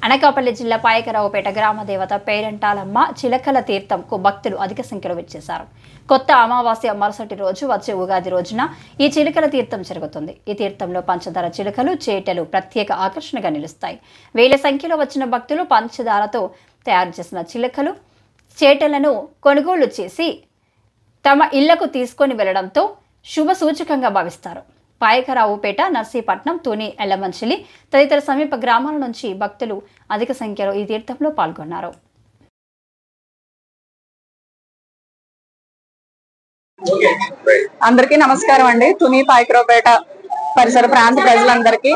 అనకాపల్లి జిల్లా పాయకరావుపేట గ్రామ దేవత పేరంటాలమ్మ చిలకల తీర్థంకు భక్తులు అధిక సంఖ్యలో వచ్చేశారు. కొత్త అమావాస్య మరుసటి రోజు వచ్చే ఉగాది రోజున ఈ చిలకల తీర్థం జరుగుతుంది. ఈ తీర్థంలో పంచదార చిలకలు, చేటలు ప్రత్యేక ఆకర్షణగా నిలుస్తాయి. వేల సంఖ్యలో వచ్చిన భక్తులు పంచదారతో తయారు చేసిన చిలకలు, చేటలను కొనుగోలు చేసి తమ ఇళ్లకు తీసుకొని వెళ్లడంతో శుభ సూచకంగా భావిస్తారు. పాయకరావుపేట, నర్సీపట్నం, తుని, ఎల్లమంచిలి తదితర సమీప గ్రామాల నుంచి భక్తులు అధిక సంఖ్యలో ఈ తీర్థంలో పాల్గొన్నారు. అందరికీ నమస్కారం అండి. తుని, పాయకరావుపేట పరిసర ప్రాంత ప్రజలందరికీ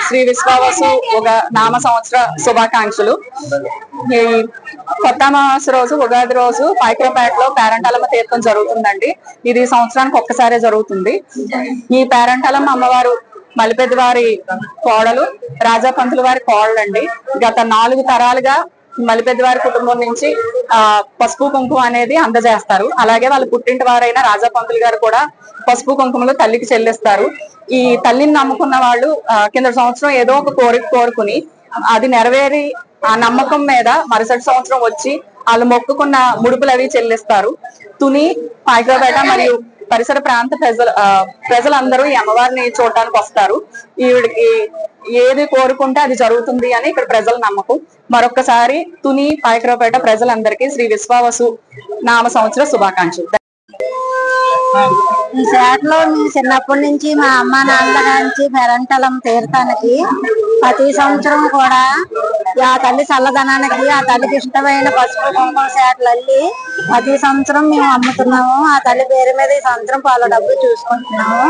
శ్రీ విశ్వావసు ఒక నామ సంవత్సర శుభాకాంక్షలు. ఈ కొత్త అమావాస్య రోజు, ఉగాది రోజు పాయకరావుపేటలో పేరంటాలమ్మ తీర్థం జరుగుతుందండి. ఇది సంవత్సరానికి ఒక్కసారే జరుగుతుంది. ఈ పేరంటాలమ్మ అమ్మవారు మలిపెద్దివారి కోడలు, రాజా పంతులు వారి కోడలండి. గత 4 తరాలుగా మలిపెద్దివారి కుటుంబం నుంచి పసుపు కుంకుమ అనేది అందజేస్తారు. అలాగే వాళ్ళ పుట్టింటి వారైన రాజా పంతులు గారు కూడా పసుపు కుంకుమలు తల్లికి చెల్లిస్తారు. ఈ తల్లిని నమ్ముకున్న వాళ్ళు కింద సంవత్సరం ఏదో ఒక కోరిక కోరుకుని అది నెరవేరి ఆ నమ్మకం మీద మరుసటి సంవత్సరం వచ్చి వాళ్ళు మొక్కుకున్న ముడుపులు అవి చెల్లిస్తారు. తుని, పాయకరావుపేట మరియు పరిసర ప్రాంత ప్రజలందరూ ఈ అమ్మవారిని చూడటానికి వస్తారు. ఈవిడికి ఏది కోరుకుంటే అది జరుగుతుంది అని ఇక్కడ ప్రజల నమ్మకం. మరొకసారి తుని, పాయకరావుపేట ప్రజలందరికీ శ్రీ విశ్వావసు నామ సంవత్సర శుభాకాంక్షలు. ఈ శాఖలో చిన్నప్పటి నుంచి మా అమ్మ నాన్న నుంచి పేరంటాలమ్మ తీర్థానికి ప్రతి సంవత్సరం కూడా ఆ తల్లి చల్లదనానికి, ఆ తల్లికి ఇష్టమైన పసుపు కుంకుమ శాఖలు అల్లి ప్రతి సంవత్సరం మేము అమ్ముతున్నాము. ఆ తల్లి పేరు మీద ఈ సంవత్సరం పాల డబ్బులు చూసుకుంటున్నాము.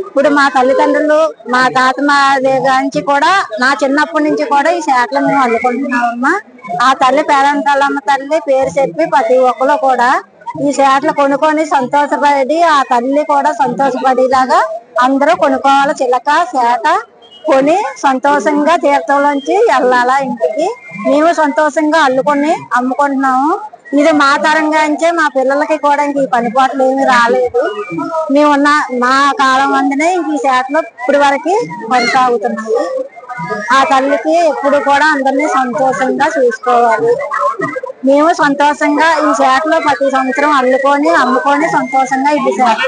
ఇప్పుడు మా తల్లిదండ్రులు, మా తాత మా నుంచి కూడా నా చిన్నప్పటి నుంచి కూడా ఈ శాఖలు మేము అల్లుకుంటున్నామమ్మా. ఆ తల్లి పేరంటాలమ్మ తల్లి పేరు చెప్పి ప్రతి ఒక్కరు కూడా ఈ శాఖలు కొనుక్కొని సంతోషపడి, ఆ తల్లి కూడా సంతోషపడేలాగా అందరూ కొనుక్కోవాలి. చిలక శాఖ కొని సంతోషంగా తీర్థంలోంచి వెళ్ళాలా ఇంటికి. మేము సంతోషంగా అల్లుకొని అమ్ముకుంటున్నాము. ఇది మా తరంగా నుంచే మా పిల్లలకి కూడా ఇంక ఈ పనిపాట్లు ఏమి రాలేదు. మేమున్న మా కాలం అందునే ఇంక ఈ శాఖలో ఇప్పటి వరకు కొనసాగుతున్నాయి. ఆ తల్లికి ఎప్పుడు కూడా అందరినీ సంతోషంగా చూసుకోవాలి. మేము సంతోషంగా ఈ శాఖలో ప్రతి సంవత్సరం అల్లుకొని అమ్ముకొని సంతోషంగా ఇది శాఖ